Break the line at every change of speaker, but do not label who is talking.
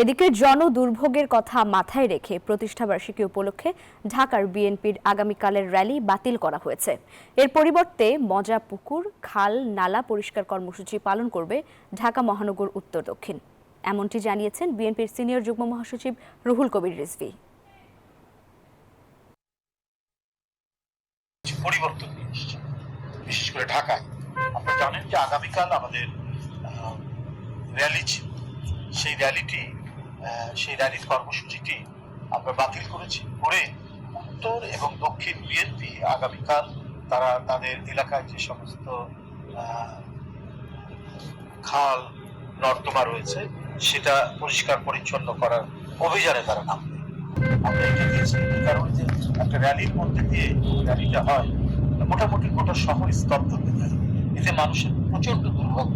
এদিকে জনদুর্ভোগের কথা মাথায় রেখে প্রতিষ্ঠাবার্ষিকী উপলক্ষে ঢাকার বিএনপির আগামীকালের র্যালি বাতিল করা হয়েছে। এর পরিবর্তে মজা পুকুর, খাল, নালা পরিষ্কার কর্মসূচি পালন করবে ঢাকা মহানগর উত্তর দক্ষিণ। এমনটি জানিয়েছেন বিএনপির সিনিয়র যুগ্ম মহাসচিব রুহুল কবির রিজভী।
পরিবর্তন নিয়ে এসেছে, বিশেষ করে ঢাকায়। আপনারা জানেন যে আগামীকাল আমাদের র্যালি ছিল, সেই র্যালির কর্মসূচিটি আমরা বাতিল করে উত্তর এবং দক্ষিণ বিএনপি আগামীকাল তারা তাদের এলাকায় যে সমস্ত খাল নর্দমা রয়েছে সেটা পরিষ্কার পরিচ্ছন্ন করার অভিযানে তারা নামবে। আমরা এটা দিয়েছি কারণ যে একটা র্যালির মধ্যে দিয়ে র্যালিটা হয়, মোটামুটি গোটা শহর স্তব্ধ হয়ে যায়, এতে মানুষের প্রচন্ড দুর্ভোগ